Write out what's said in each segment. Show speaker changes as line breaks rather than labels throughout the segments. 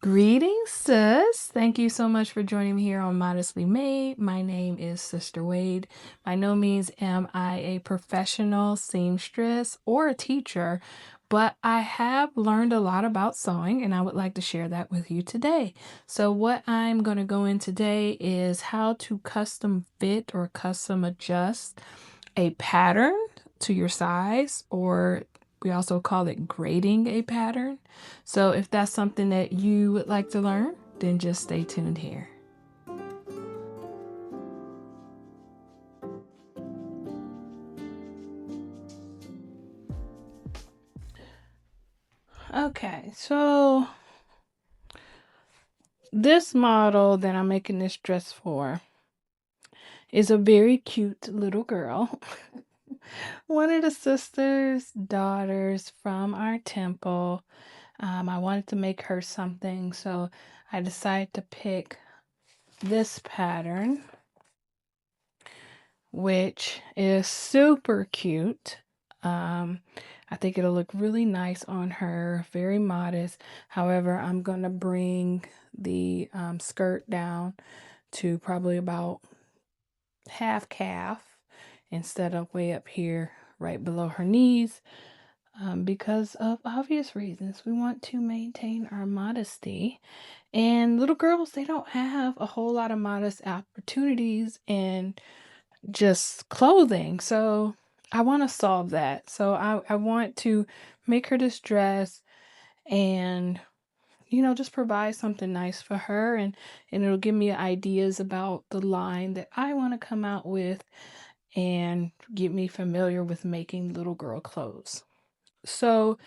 Greetings, sis. Thank you so much for joining me here on Modestly Made. My name is Sister Wade. By no means am I a professional seamstress or a teacher, but I have learned a lot about sewing and I would like to share that with you today. So, what I'm going to go in today is how to custom fit or custom adjust a pattern to your size, or we also call it grading a pattern. So if that's something that you would like to learn, then just stay tuned here. Okay, so this model that I'm making this dress for is a very cute little girl. One of the sisters' daughters from our temple. I wanted to make her something, so I decided to pick this pattern, which is super cute. I think it'll look really nice on her, very modest. However, I'm going to bring the skirt down to probably about half calf instead of way up here right below her knees, because of obvious reasons. We want to maintain our modesty. And little girls, they don't have a whole lot of modest opportunities in just clothing. So I want to solve that. So I want to make her this dress and, just provide something nice for her, and it'll give me ideas about the line that I want to come out with and get me familiar with making little girl clothes. So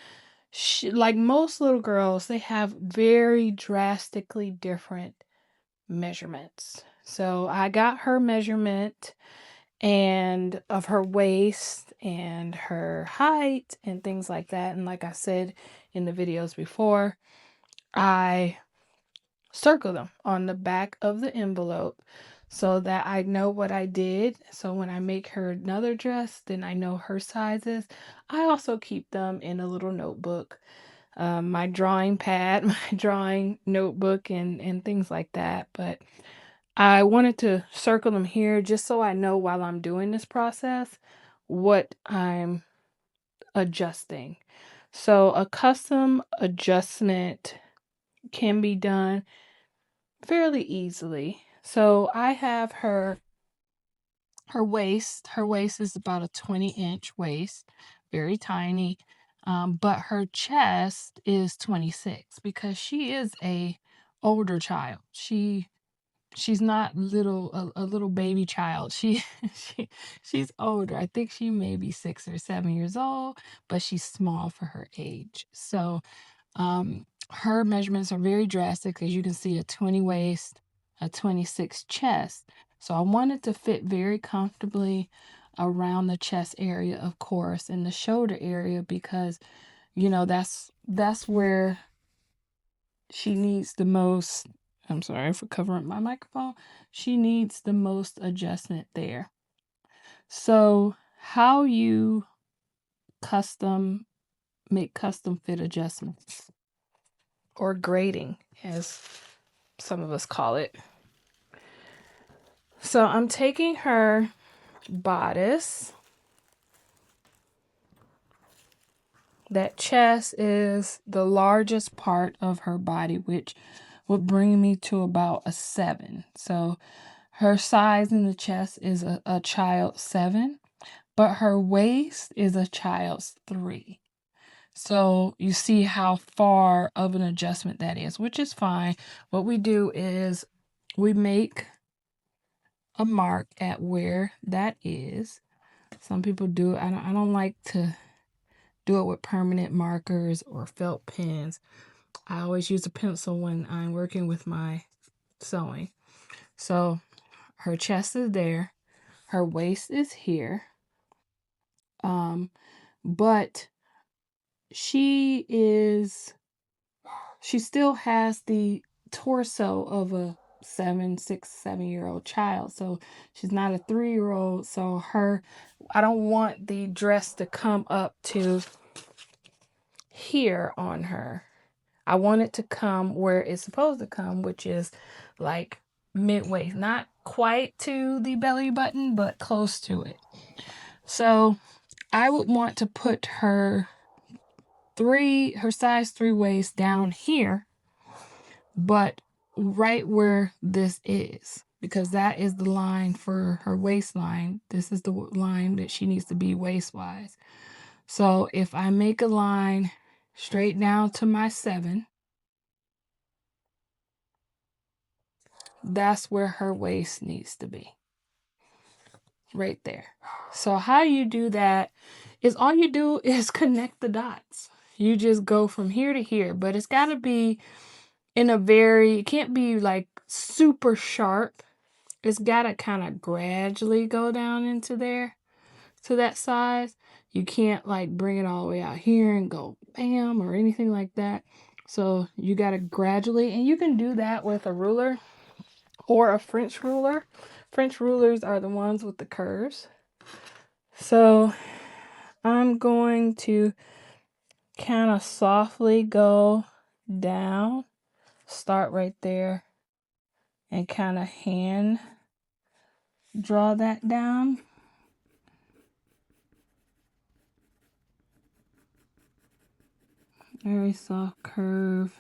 like most little girls, they have very drastically different measurements. So I got her measurement and of her waist and her height and things like that. And like I said in the videos before, I circle them on the back of the envelope so that I know what I did. So when I make her another dress, then I know her sizes. I also keep them in a little notebook, my drawing pad, my drawing notebook, and things like that. But I wanted to circle them here just so I know while I'm doing this process what I'm adjusting. So a custom adjustment can be done fairly easily. So I have her waist. Her waist is about a 20-inch waist, very tiny. But her chest is 26 because she is a older child. She's not a little baby child. She's older. I think she may be 6 or 7 years old, but she's small for her age. So her measurements are very drastic. As you can see, a 20 waist, a 26 chest. So I wanted to fit very comfortably around the chest area, of course, and the shoulder area, because that's where she needs the most. I'm sorry for covering my microphone. She needs the most adjustment there. So how you make custom fit adjustments, or grading as some of us call it. So I'm taking her bodice. That chest is the largest part of her body, which would bring me to about a 7. So her size in the chest is a child 7, but her waist is a child's 3. So you see how far of an adjustment that is, which is fine. What we do is we make a mark at where that is. Some people do it. I don't like to do it with permanent markers or felt pens. I always use a pencil when I'm working with my sewing. So her chest is there, her waist is here, but she still has the torso of a 7 year old child. So she's not a 3-year-old. So I don't want the dress to come up to here on her. I want it to come where it's supposed to come, which is like midway, not quite to the belly button, but close to it. So I would want to put her size 3 waist down here, but right where this is, because that is the line for her waistline. This is the line that she needs to be waist-wise. So if I make a line straight down to my 7, that's where her waist needs to be. Right there. So how you do that is all you do is connect the dots. You just go from here to here, but it's got to be in it can't be like super sharp. It's got to kind of gradually go down into there to that size. You can't like bring it all the way out here and go bam or anything like that. So you got to gradually, and you can do that with a ruler or a French ruler. French rulers are the ones with the curves. So I'm going to kind of softly go down, start right there, and kind of hand draw that down. Very soft curve.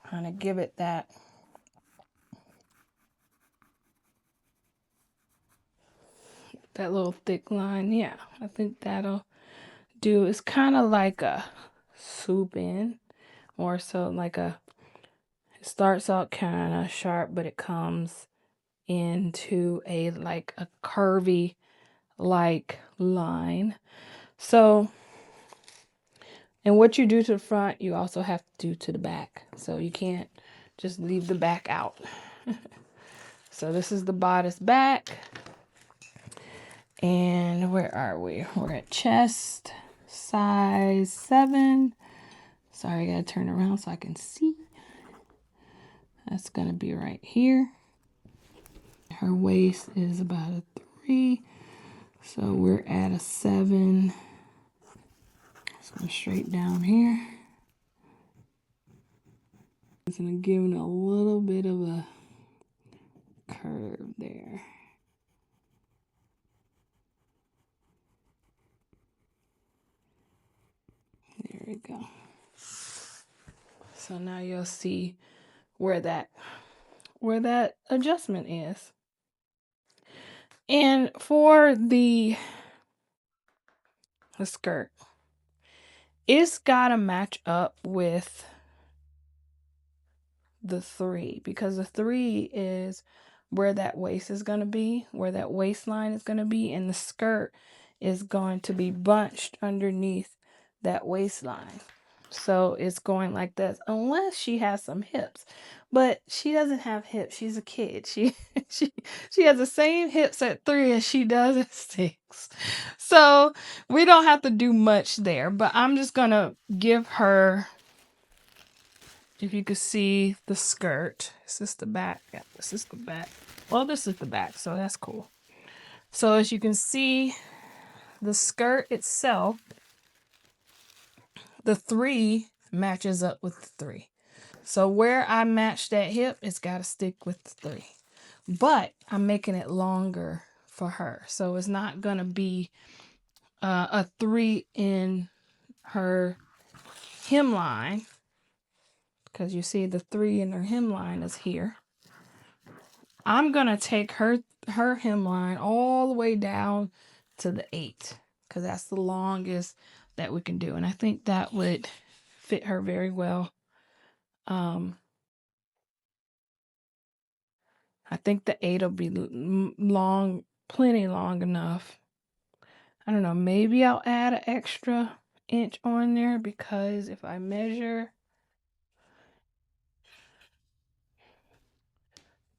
Kind of give it that little thick line. Yeah, I think that'll do. It's kind of like a swoop in, more so like it starts out kind of sharp, but it comes into a curvy like line. So, and what you do to the front, you also have to do to the back. So you can't just leave the back out. So this is the bodice back. And where are we? We're at chest size 7. Sorry, I gotta turn around so I can see. That's gonna be right here. Her waist is about a 3. So we're at a 7. So straight down here. It's gonna give it a little bit of a curve there. There we go. So now you'll see where that adjustment is. And for the skirt, it's gotta match up with the 3, because the 3 is where that waist is going to be, where that waistline is going to be, and the skirt is going to be bunched underneath that waistline. So it's going like this, unless she has some hips. But she doesn't have hips. She's a kid. She has the same hips at 3 as she does at 6. So we don't have to do much there. But I'm just going to give her, if you could see the skirt. Is this the back? Yeah, this is the back. Well, this is the back, so that's cool. So as you can see, the skirt itself, the 3 matches up with the 3. So where I match that hip, it's got to stick with the 3. But I'm making it longer for her. So it's not going to be a 3 in her hemline, because you see the 3 in her hemline is here. I'm going to take her hemline all the way down to the 8, because that's the longest that we can do. And I think that would fit her very well. I think the 8 will be plenty long enough. I don't know, maybe I'll add an extra inch on there, because if I measure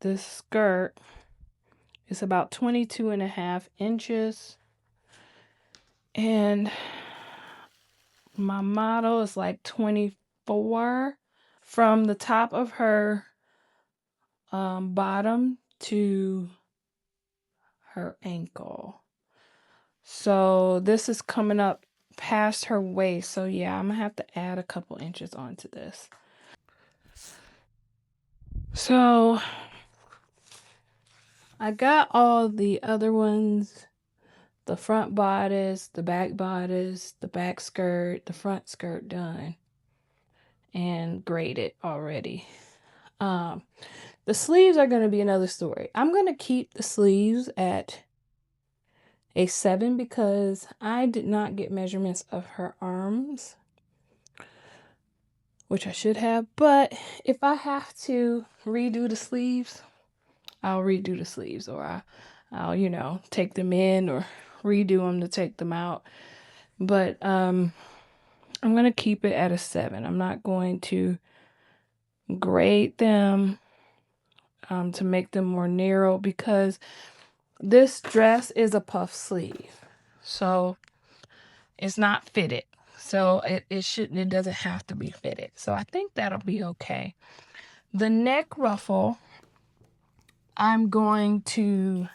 this skirt, it's about 22.5 inches. And my model is like 24 from the top of her bottom to her ankle. So this is coming up past her waist. So yeah, I'm gonna have to add a couple inches onto this. So I got all the other ones, the front bodice, the back skirt, the front skirt done and graded already. The sleeves are going to be another story. I'm going to keep the sleeves at a 7 because I did not get measurements of her arms, which I should have. But if I have to redo the sleeves, I'll redo the sleeves, or I'll take them in or redo them to take them out. But I'm going to keep it at a 7. I'm not going to grade them to make them more narrow because this dress is a puff sleeve. So it's not fitted. So it doesn't have to be fitted. So I think that'll be okay. The neck ruffle, I'm going to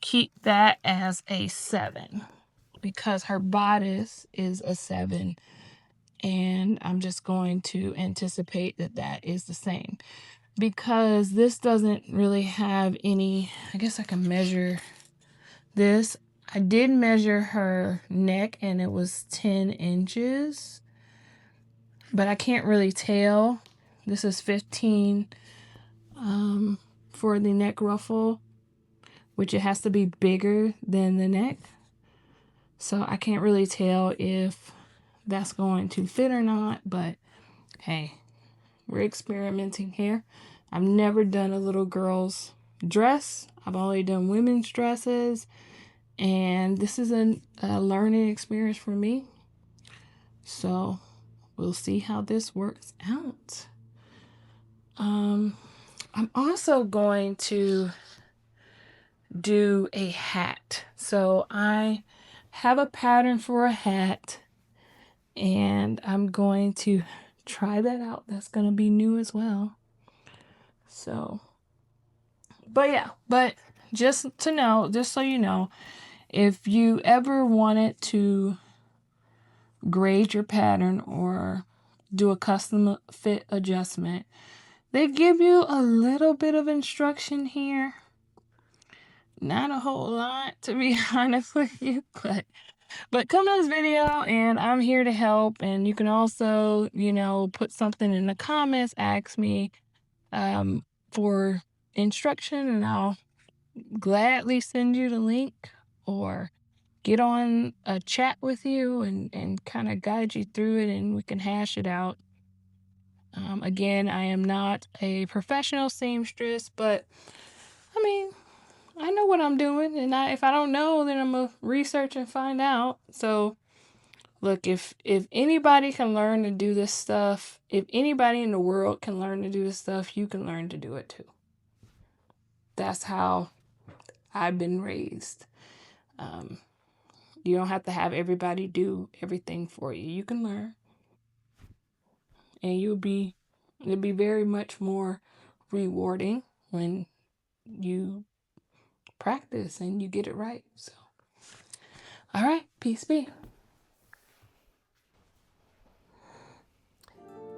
keep that as a 7 because her bodice is a 7, and I'm just going to anticipate that that is the same because this doesn't really have any. I guess I can measure this. I did measure her neck and it was 10 inches, but I can't really tell. This is 15 for the neck ruffle, which it has to be bigger than the neck. So I can't really tell if that's going to fit or not, but hey, we're experimenting here. I've never done a little girl's dress. I've only done women's dresses, and this is a learning experience for me. So we'll see how this works out. I'm also going to do a hat. So I have a pattern for a hat, and I'm going to try that out. That's going to be new as well. So, but just so you know, if you ever wanted to grade your pattern or do a custom fit adjustment, they give you a little bit of instruction here. Not a whole lot, to be honest with you, but come to this video and I'm here to help. And you can also, put something in the comments, ask me for instruction, and I'll gladly send you the link or get on a chat with you and kind of guide you through it, and we can hash it out. Again, I am not a professional seamstress, but I mean, I know what I'm doing, and if I don't know, then I'm gonna research and find out. So look, if anybody can learn to do this stuff, if anybody in the world can learn to do this stuff, you can learn to do it too. That's how I've been raised. You don't have to have everybody do everything for you. You can learn, and it'll be very much more rewarding when you practice and you get it right. So, all right, peace be.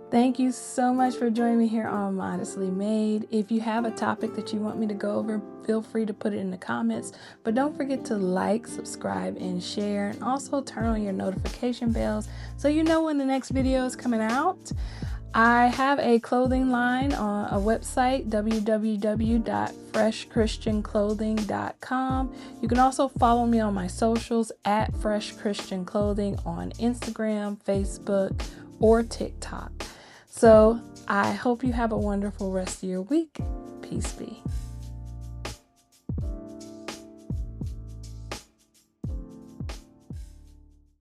Thank you so much for joining me here on Modestly Made. If you have a topic that you want me to go over, feel free to put it in the comments. But don't forget to like, subscribe, and share. And also turn on your notification bells so you know when the next video is coming out. I have a clothing line on a website, www.freshchristianclothing.com. You can also follow me on my socials at Fresh Christian Clothing on Instagram, Facebook, or TikTok. So I hope you have a wonderful rest of your week. Peace be.